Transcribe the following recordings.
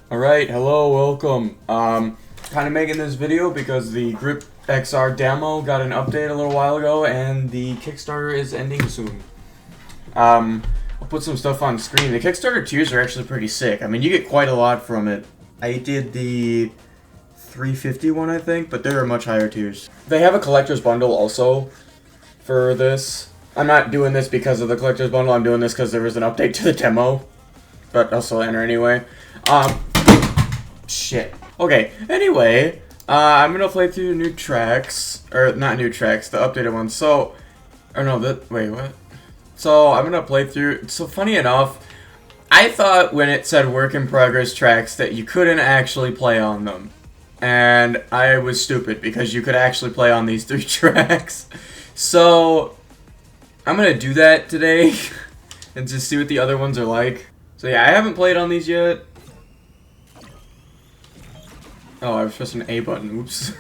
Alright, hello, welcome. Kind of making this video because the Grip XR demo got an update a little while ago and the Kickstarter is ending soon. I'll put some stuff on screen. The Kickstarter tiers are actually pretty sick. I mean, you get quite a lot from it. I did the 350 one, I think, but there are much higher tiers. They have a collector's bundle also for this. I'm not doing this because of the collector's bundle, I'm doing this because there was an update to the demo. But I'll still enter anyway. Shit. Okay, anyway, I'm gonna play through new tracks, or not new tracks, the updated ones, so, or no, wait, what? So, I'm gonna play through, so funny enough, I thought when it said work in progress tracks that you couldn't actually play on them, and I was stupid, because you could actually play on these 3 tracks, so, I'm gonna do that today, and just see what the other ones are like. So yeah, I haven't played on these yet. Oh, I was pressing A button. Oops.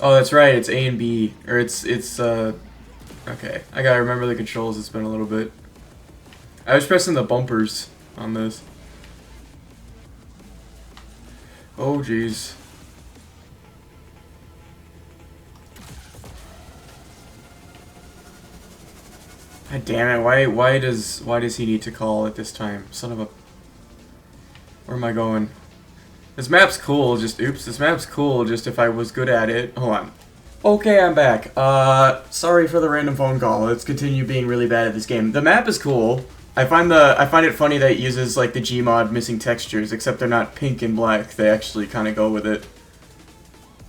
Oh, that's right. It's A and B. Or okay. I gotta remember the controls. It's been a little bit. I was pressing the bumpers on this. Oh, jeez. God damn it, why does he need to call at this time? Son of a... Where am I going? This map's cool, this map's cool, just if I was good at it. Hold on. Okay, I'm back. Sorry for the random phone call. Let's continue being really bad at this game. The map is cool. I find it funny that it uses, like, the Gmod missing textures, except they're not pink and black. They actually kind of go with it.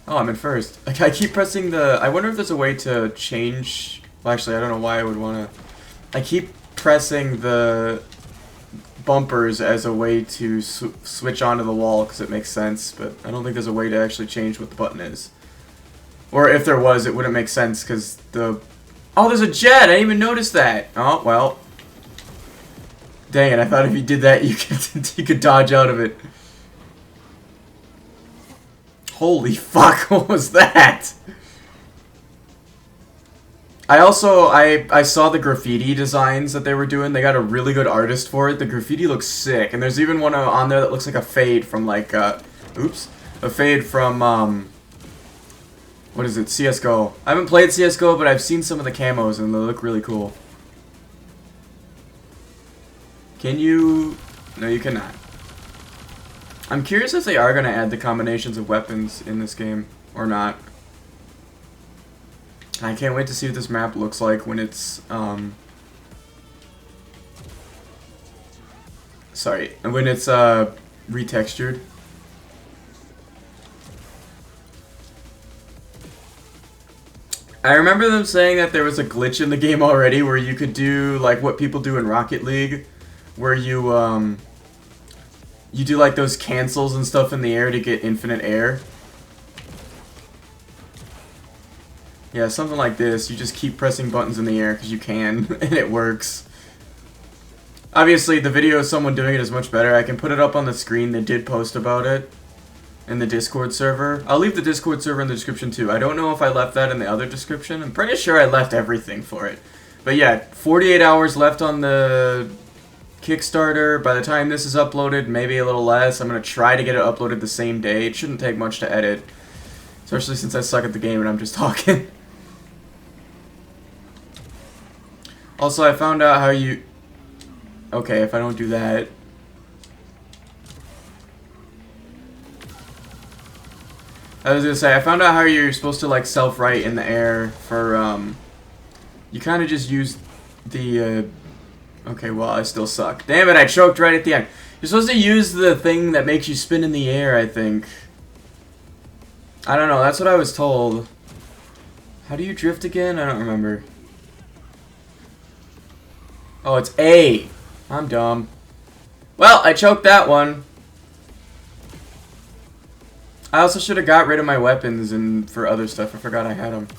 Oh, I'm in first. Like, I keep pressing the... I wonder if there's a way to change... Well, actually, I don't know why I would want to... I keep pressing the bumpers as a way to switch onto the wall because it makes sense, but I don't think there's a way to actually change what the button is. Or if there was, it wouldn't make sense because the... Oh, there's a jet! I didn't even notice that! Oh, well. Dang it, I thought if you did that, you could dodge out of it. Holy fuck, what was that? I saw the graffiti designs that they were doing. They got a really good artist for it. The graffiti looks sick. And there's even one on there that looks like a fade from, like, oops. A fade from, what is it? CSGO. I haven't played CSGO, but I've seen some of the camos, and they look really cool. Can you... No, you cannot. I'm curious if they are going to add the combinations of weapons in this game, or not. I can't wait to see what this map looks like when it's, sorry, when it's, retextured. I remember them saying that there was a glitch in the game already where you could do, like, what people do in Rocket League, where you do, like, those cancels and stuff in the air to get infinite air. Yeah, something like this. You just keep pressing buttons in the air because you can, and it works. Obviously, the video of someone doing it is much better. I can put it up on the screen. They did post about it in the Discord server. I'll leave the Discord server in the description too. I don't know if I left that in the other description. I'm pretty sure I left everything for it. But yeah, 48 hours left on the Kickstarter. By the time this is uploaded, maybe a little less. I'm going to try to get it uploaded the same day. It shouldn't take much to edit. Especially since I suck at the game and I'm just talking. Also, I found out how you... Okay, if I don't do that... I was gonna say, I found out how you're supposed to, like, self-right in the air for, You kind of just use the, Okay, well, I still suck. Damn it, I choked right at the end. You're supposed to use the thing that makes you spin in the air, I think. I don't know, that's what I was told. How do you drift again? I don't remember. Oh, it's A. I'm dumb. Well, I choked that one. I also should have got rid of my weapons and for other stuff. I forgot I had them.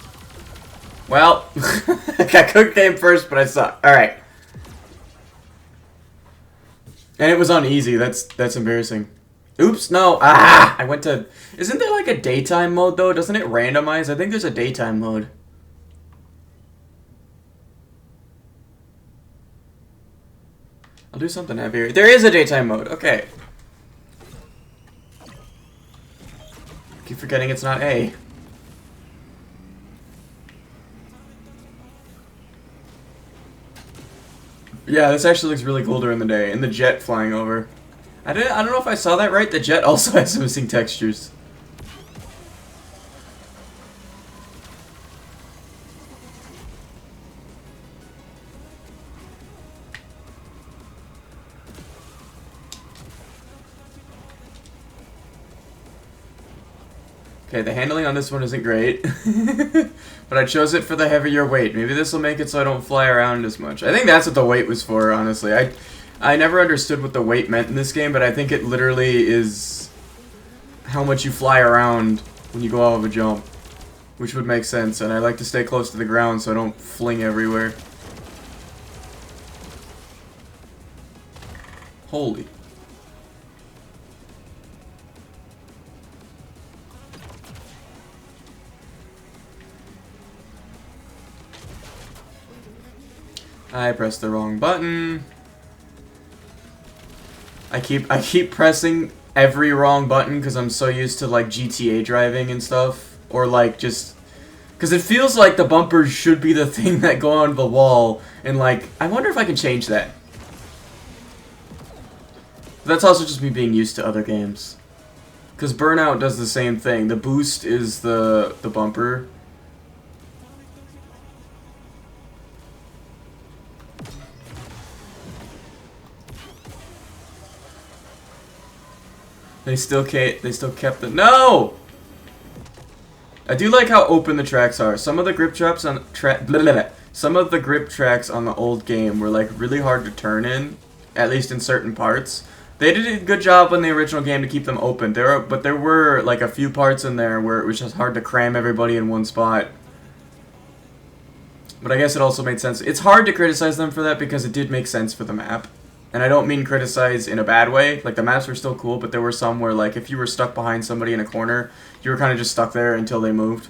Well, I cooked game first, but I suck. Alright. And it was on easy. That's embarrassing. Oops, no. Ah! I went to... Isn't there like a daytime mode, though? Doesn't it randomize? I think there's a daytime mode. I'll do something heavier. There is a daytime mode. Okay. Keep forgetting it's not A. Yeah, this actually looks really cool during the day. And the jet flying over. I don't know if I saw that right. The jet also has some missing textures. Okay, the handling on this one isn't great. But I chose it for the heavier weight. Maybe this will make it so I don't fly around as much. I think that's what the weight was for, honestly. I never understood what the weight meant in this game, but I think it literally is how much you fly around when you go out of a jump. Which would make sense, and I like to stay close to the ground so I don't fling everywhere. Holy. I pressed the wrong button. I keep pressing every wrong button because I'm so used to like GTA driving and stuff, or like just because it feels like the bumpers should be the thing that go on the wall, and like I wonder if I can change that. That's also just me being used to other games. Because Burnout does the same thing. The boost is the bumper. They still kept the no. I do like how open the tracks are. Some of the grip tracks on some of the grip tracks on the old game were like really hard to turn in, at least in certain parts. They did a good job in the original game to keep them open. But there were like a few parts in there where it was just hard to cram everybody in one spot. But I guess it also made sense. It's hard to criticize them for that because it did make sense for the map. And I don't mean criticize in a bad way. Like, the maps were still cool, but there were some where, like, if you were stuck behind somebody in a corner, you were kind of just stuck there until they moved.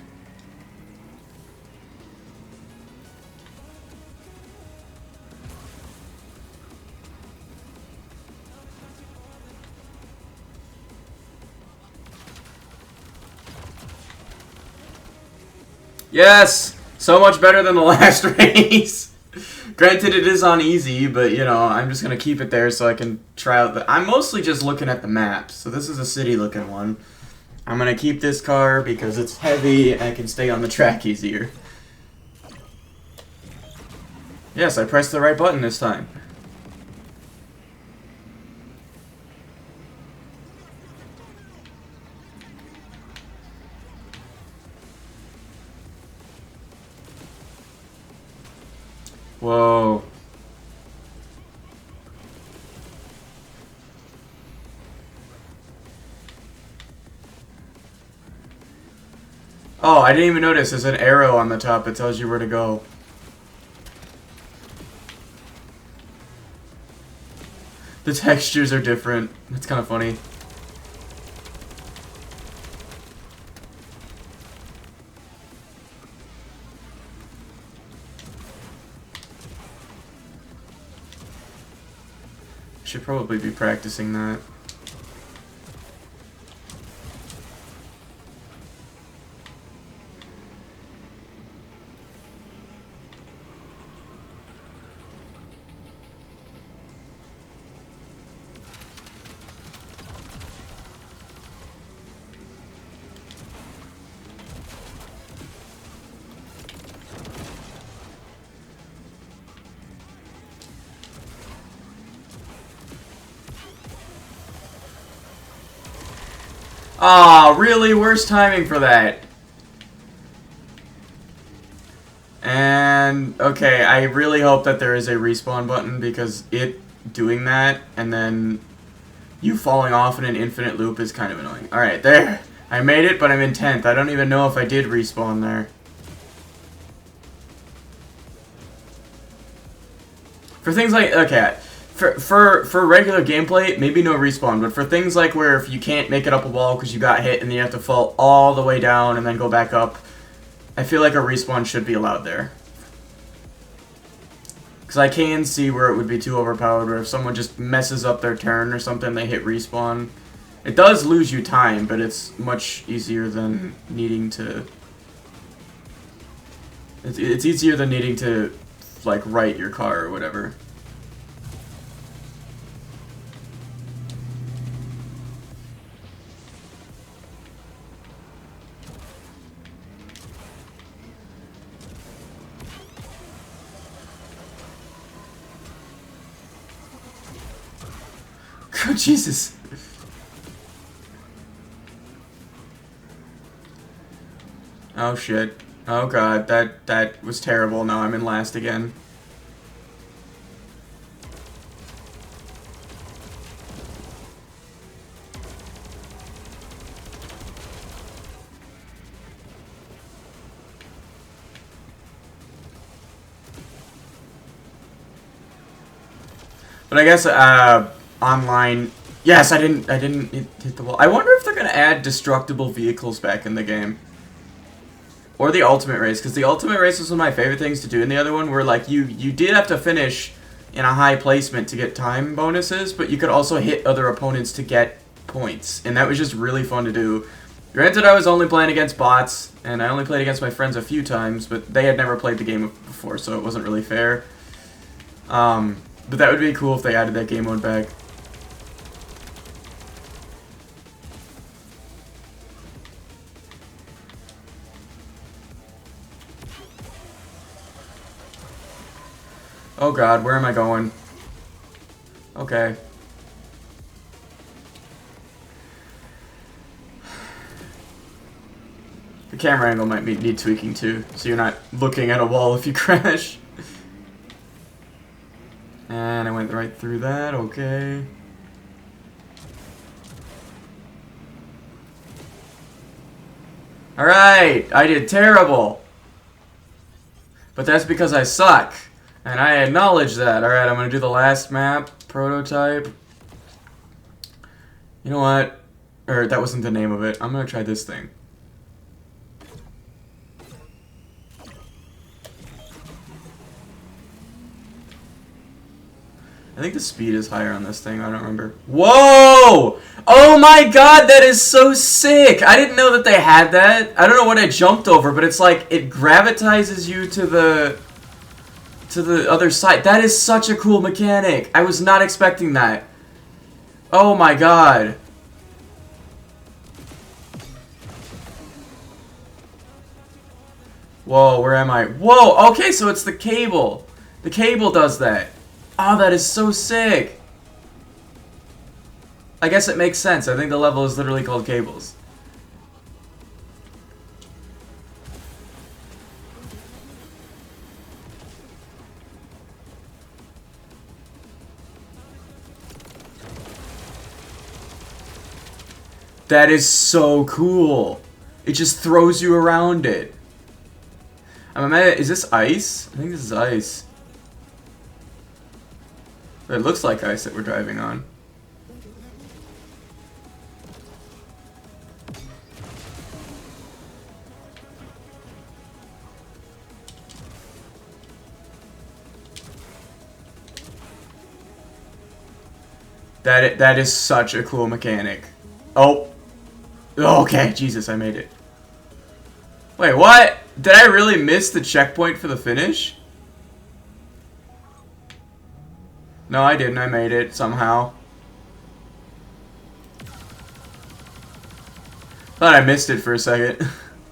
Yes! So much better than the last race! Granted, it is on easy, but, you know, I'm just going to keep it there so I can try out the... I'm mostly just looking at the maps, so this is a city-looking one. I'm going to keep this car because it's heavy and I can stay on the track easier. Yes, I pressed the right button this time. Whoa. Oh, I didn't even notice. There's an arrow on the top that tells you where to go. The textures are different. That's kind of funny. Should probably be practicing that. Ah, really? Worst timing for that. And, okay, I really hope that there is a respawn button because it doing that and then you falling off in an infinite loop is kind of annoying. Alright, there. I made it, but I'm in 10th. I don't even know if I did respawn there. For things like, okay, for regular gameplay, maybe no respawn, but for things like where if you can't make it up a wall because you got hit and then you have to fall all the way down and then go back up, I feel like a respawn should be allowed there. Because I can see where it would be too overpowered, where if someone just messes up their turn or something, they hit respawn. It does lose you time, but it's much easier than needing to... It's easier than needing to, like, right your car or whatever. Oh, Jesus. Oh, shit. Oh, God. That was terrible. Now I'm in last again. But I guess, online... Yes, I didn't hit the wall. I wonder if they're gonna add destructible vehicles back in the game. Or the ultimate race, because the ultimate race was one of my favorite things to do in the other one, where, like, you did have to finish in a high placement to get time bonuses, but you could also hit other opponents to get points. And that was just really fun to do. Granted, I was only playing against bots, and I only played against my friends a few times, but they had never played the game before, so it wasn't really fair. But that would be cool if they added that game mode back. Oh God, where am I going? Okay. The camera angle might need tweaking too, so you're not looking at a wall if you crash. And I went right through that, okay. Alright, I did terrible. But that's because I suck. And I acknowledge that. Alright, I'm gonna do the last map, prototype. You know what? Or that wasn't the name of it. I'm gonna try this thing. I think the speed is higher on this thing, I don't remember. Whoa! Oh my God, that is so sick! I didn't know that they had that. I don't know what I jumped over, but it's like, it gravitizes you to the other side. That is such a cool mechanic. I was not expecting that. Oh my God. Whoa, where am I? Whoa, okay, so it's the cable. The cable does that. Oh, that is so sick. I guess it makes sense. I think the level is literally called Cables. That is so cool. It just throws you around it. Is this ice? I think this is ice. It looks like ice that we're driving on. That is such a cool mechanic. Oh. Okay, Jesus, I made it. Wait, what? Did I really miss the checkpoint for the finish? No, I didn't. I made it somehow. Thought I missed it for a second. That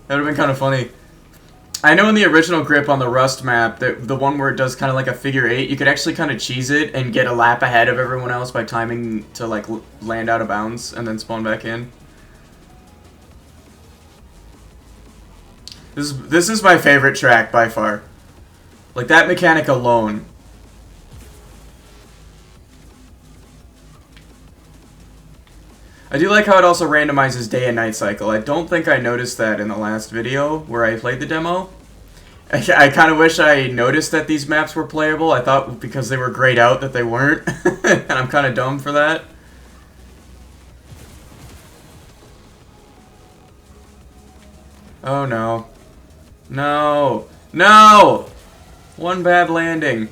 would have been kind of funny. I know in the original Grip on the Rust map, the one where it does kind of like a figure 8, you could actually kind of cheese it and get a lap ahead of everyone else by timing to like land out of bounds and then spawn back in. This is my favorite track by far. Like that mechanic alone. I do like how it also randomizes day and night cycle. I don't think I noticed that in the last video where I played the demo. I kind of wish I noticed that these maps were playable. I thought because they were grayed out that they weren't. And I'm kind of dumb for that. Oh no. No! No! One bad landing.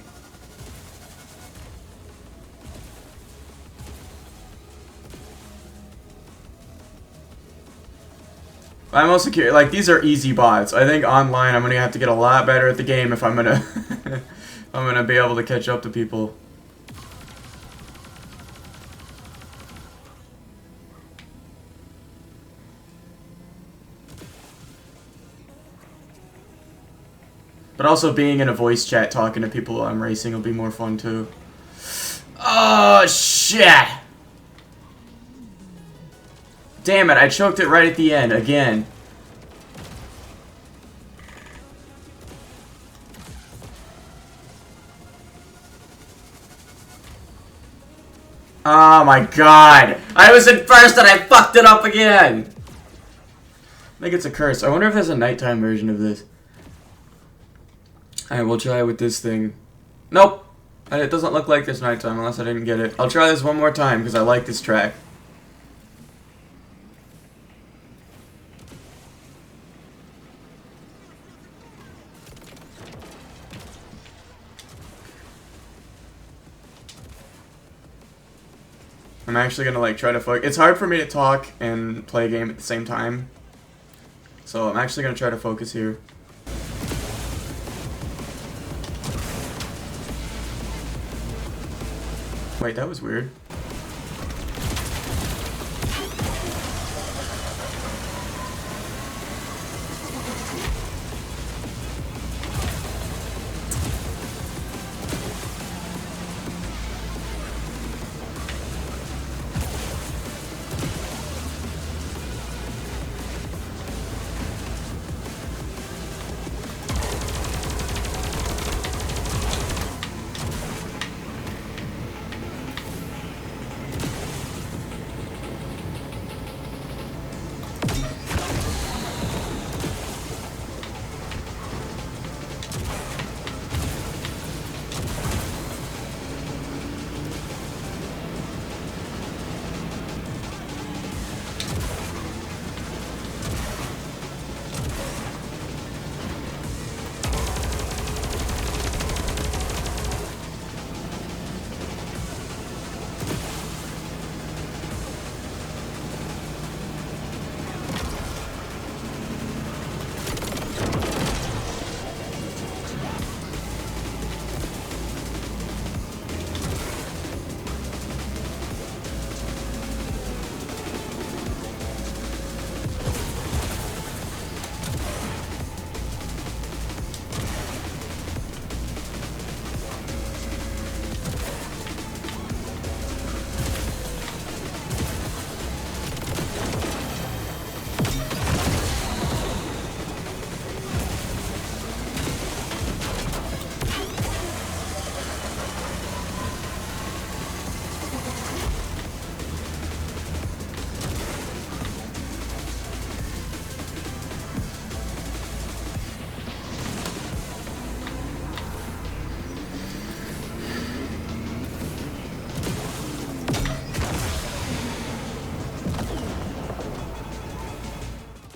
I'm also curious. Like, these are easy bots. I think online I'm gonna have to get a lot better at the game if I'm gonna I'm gonna be able to catch up to people. But also being in a voice chat talking to people while I'm racing will be more fun too. Oh shit! Damn it, I choked it right at the end again. Oh my god! I was in first and I fucked it up again! I think it's a curse. I wonder if there's a nighttime version of this. Alright, we'll try with this thing. Nope! It doesn't look like there's nighttime unless I didn't get it. I'll try this one more time because I like this track. I'm actually gonna like try to focus. It's hard for me to talk and play a game at the same time. So I'm actually gonna try to focus here. Wait, that was weird.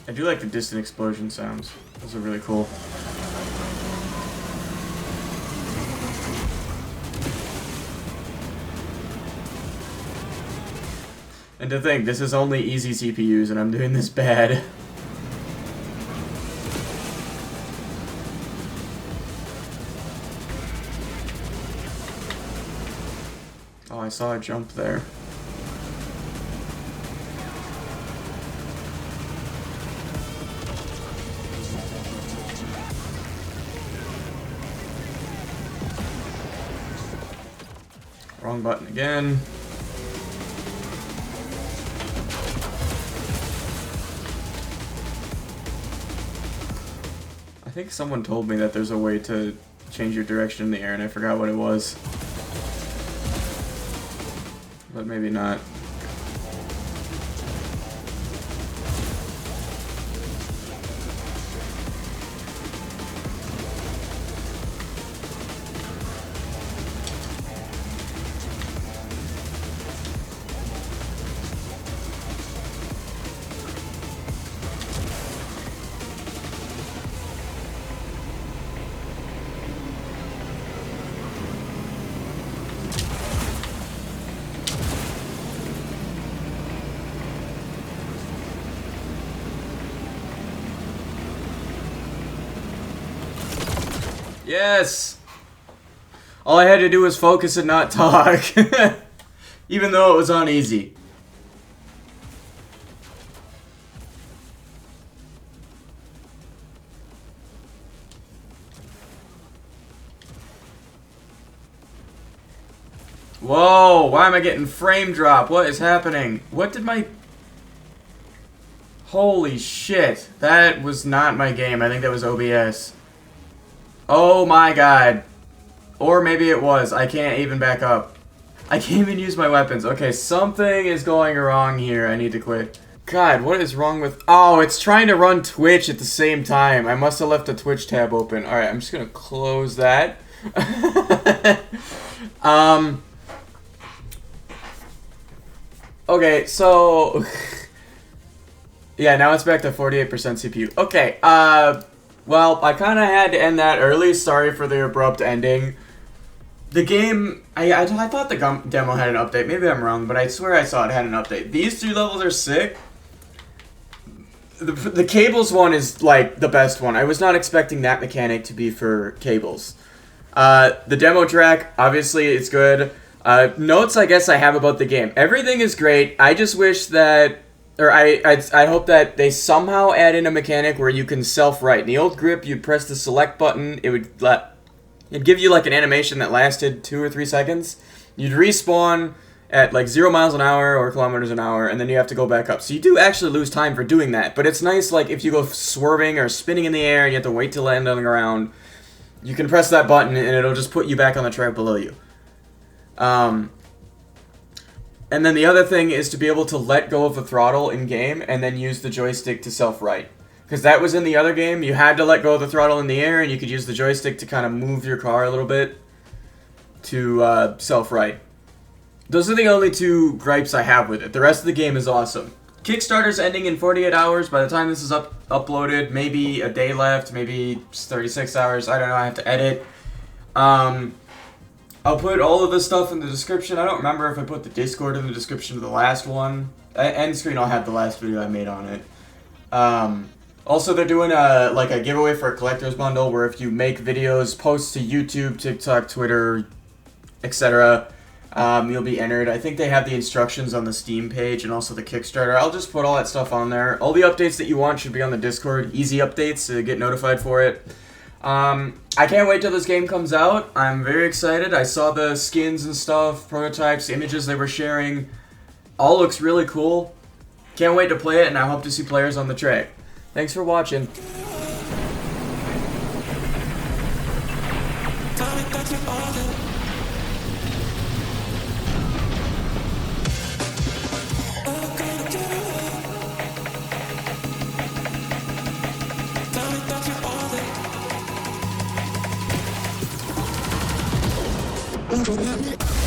I do like the distant explosion sounds. Those are really cool. And to think, this is only easy CPUs and I'm doing this bad. Oh, I saw a jump there. Wrong button again. I think someone told me that there's a way to change your direction in the air and I forgot what it was. But maybe not. Yes! All I had to do was focus and not talk. Even though it was on easy. Whoa, why am I getting frame drop? What is happening? What did my... Holy shit. That was not my game. I think that was OBS. Oh my god. Or maybe it was. I can't even back up. I can't even use my weapons. Okay, something is going wrong here. I need to quit. God, what is wrong with... Oh, it's trying to run Twitch at the same time. I must have left the Twitch tab open. Alright, I'm just gonna close that. Okay, so... yeah, now it's back to 48% CPU. Okay, well, I kind of had to end that early. Sorry for the abrupt ending. The game... I thought the demo had an update. Maybe I'm wrong, but I swear I saw it had an update. These 3 levels are sick. The cables one is, like, the best one. I was not expecting that mechanic to be for cables. The demo track, obviously, it's good. Notes I guess I have about the game. Everything is great. I just wish that, or I hope that they somehow add in a mechanic where you can self-right. In the old grip, you'd press the select button, it'd give you like an animation that lasted 2 or 3 seconds. You'd respawn at like 0 miles an hour or kilometers an hour, and then you have to go back up. So you do actually lose time for doing that, but it's nice like if you go swerving or spinning in the air and you have to wait to land on the ground, you can press that button and it'll just put you back on the track below you. And then the other thing is to be able to let go of the throttle in game and then use the joystick to self-right. Because that was in the other game, you had to let go of the throttle in the air and you could use the joystick to kind of move your car a little bit to self-right. Those are the only 2 gripes I have with it. The rest of the game is awesome. Kickstarter's ending in 48 hours. By the time this is uploaded, maybe a day left, maybe 36 hours. I don't know, I have to edit. I'll put all of this stuff in the description. I don't remember if I put the Discord in the description of the last one. End screen, I'll have the last video I made on it. Also, they're doing a giveaway for a collector's bundle where if you make videos, posts to YouTube, TikTok, Twitter, etc., you'll be entered. I think they have the instructions on the Steam page and also the Kickstarter. I'll just put all that stuff on there. All the updates that you want should be on the Discord. Easy updates to get notified for it. I can't wait till this game comes out. I'm very excited. I saw the skins and stuff, prototypes, images they were sharing. All looks really cool. Can't wait to play it, and I hope to see players on the track. Thanks for watching. Don't let me